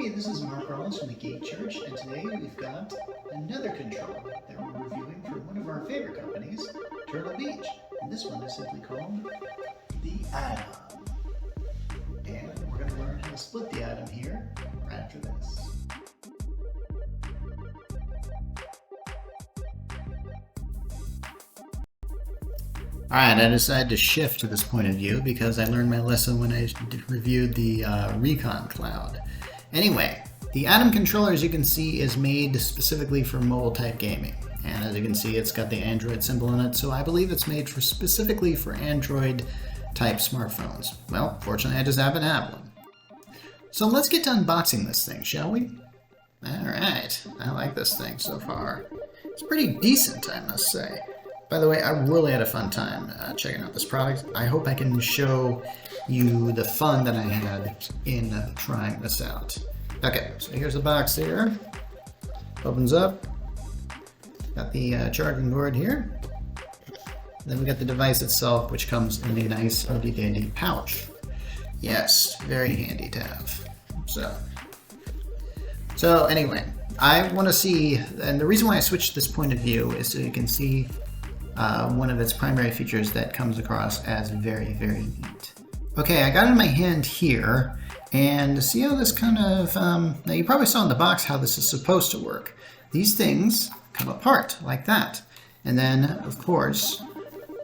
Hey, this is Mark Rollins from the Gate Church, and today we've got another control that we're reviewing from one of our favorite companies, Turtle Beach. And this one is simply called the Atom. And we're going to learn how to split the atom here right after this. Alright, I decided to shift to this point of view because I learned my lesson when I reviewed the Recon Cloud. Anyway, the Atom controller, as you can see, is made specifically for mobile type gaming. And as you can see, it's got the Android symbol in it, so I believe it's made specifically for Android type smartphones. Well, fortunately I just happen to have one. So let's get to unboxing this thing, shall we? Alright, I like this thing so far. It's pretty decent, I must say. By the way, I really had a fun time checking out this product. I hope I can show you the fun that I had in trying this out. Okay, so here's the box here. Opens up. Got the charging board here. Then we got the device itself, which comes in a nice handy dandy pouch. Yes, very handy to have. So anyway, I want to see, and the reason why I switched this point of view is so you can see one of its primary features that comes across as very, very neat. Okay, I got it in my hand here, and see how this kind of, now you probably saw in the box how this is supposed to work. These things come apart like that. And then, of course,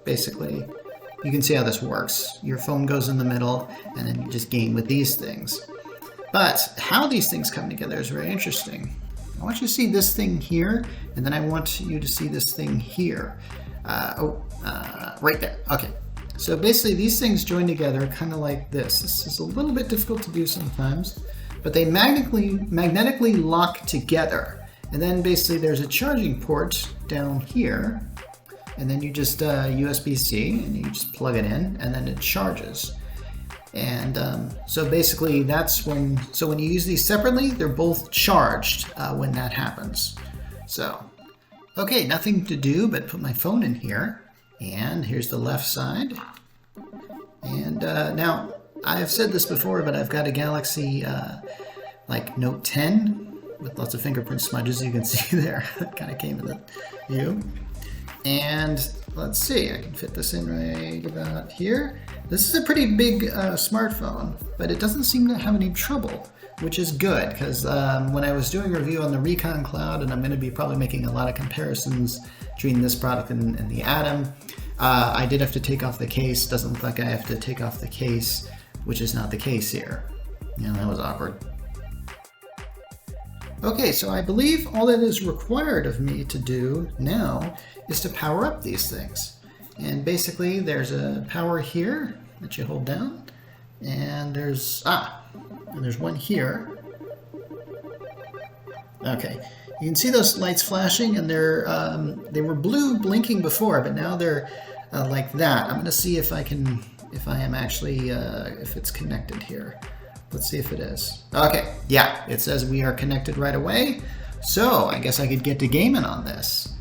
basically, you can see how this works. Your phone goes in the middle, and then you just game with these things. But how these things come together is very interesting. I want you to see this thing here, and then I want you to see this thing here. Right there. Okay. So basically these things join together kind of like this. This is a little bit difficult to do sometimes, but they magnetically lock together. And then basically there's a charging port down here, and then you just USB-C and you just plug it in, and then it charges. And so basically that's when you use these separately, they're both charged when that happens. So, okay, nothing to do but put my phone in here, and here's the left side. And now, I've said this before, but I've got a Galaxy like Note 10 with lots of fingerprint smudges, you can see there. That kind of came in the view. And let's see, I can fit this in right about here. This is a pretty big smartphone, but it doesn't seem to have any trouble, which is good, because when I was doing a review on the Recon Cloud, and I'm going to be probably making a lot of comparisons between this product and the Atom, I did have to take off the case. Doesn't look like I have to take off the case, which is not the case here. Yeah, that was awkward. Okay, so I believe all that is required of me to do now is to power up these things. And basically there's a power here that you hold down, and there's one here. Okay, you can see those lights flashing, and they were blue blinking before, but now they're like that. I'm going to see if if it's connected here. Let's see if it is. Okay, yeah, it says we are connected right away. So I guess I could get to gaming on this.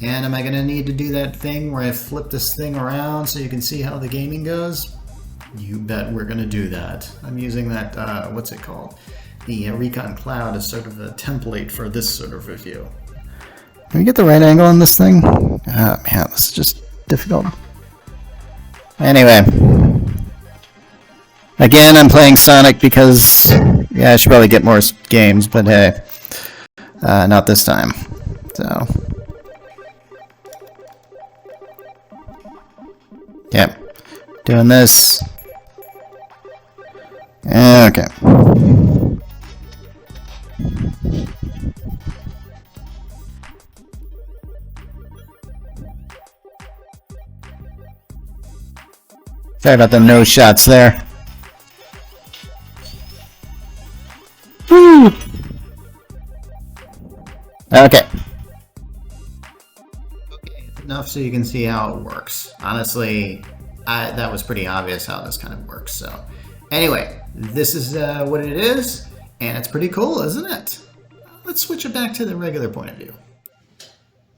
And am I going to need to do that thing where I flip this thing around so you can see how the gaming goes? You bet we're going to do that. I'm using that, what's it called? The Recon Cloud as sort of a template for this sort of review. Can we get the right angle on this thing? Oh man, this is just difficult. Anyway. Again, I'm playing Sonic because, yeah, I should probably get more games, but hey, not this time. So, yep, doing this. Okay. Sorry about the no shots there. Okay. Enough so you can see how it works. Honestly, that was pretty obvious how this kind of works. So, anyway, this is what it is, and it's pretty cool, isn't it? Let's switch it back to the regular point of view.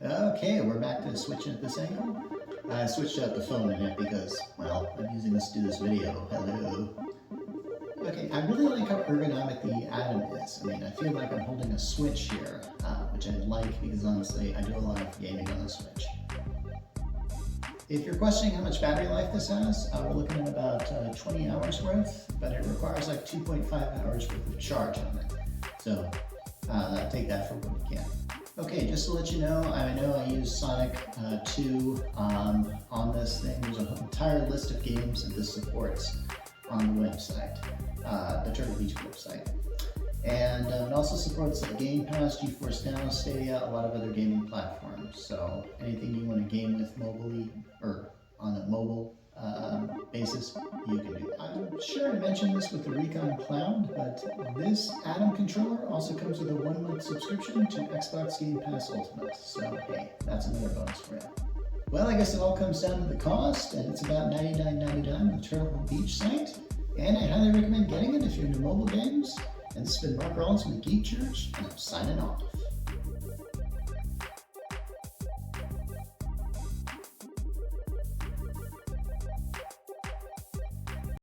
Okay, we're back to switching at this angle. I switched out the phone in it because, well, I'm using this to do this video. Hello. Okay, I really like how ergonomic the Atom is. I mean, I feel like I'm holding a Switch here, which I like because honestly, I do a lot of gaming on the Switch. If you're questioning how much battery life this has, we're looking at about 20 hours worth, but it requires like 2.5 hours worth of charge on it. So take that for what you can. Okay, just to let you know I use Sonic 2 on this thing. There's an entire list of games that this supports on the website, the Turtle Beach website. And it also supports Game Pass, GeForce Now, Stadia, a lot of other gaming platforms. So anything you want to game with mobily or on a mobile basis, you can do. I'm sure I mentioned this with the Recon Cloud, but this Atom controller also comes with a 1-month subscription to Xbox Game Pass Ultimate. So hey, that's another bonus for you. Well, I guess it all comes down to the cost, and it's about $99.99 on the Turtle Beach site. And I highly recommend getting it if you're into mobile games. And this has been Mark Rollins from the Geek Church, and I'm signing off.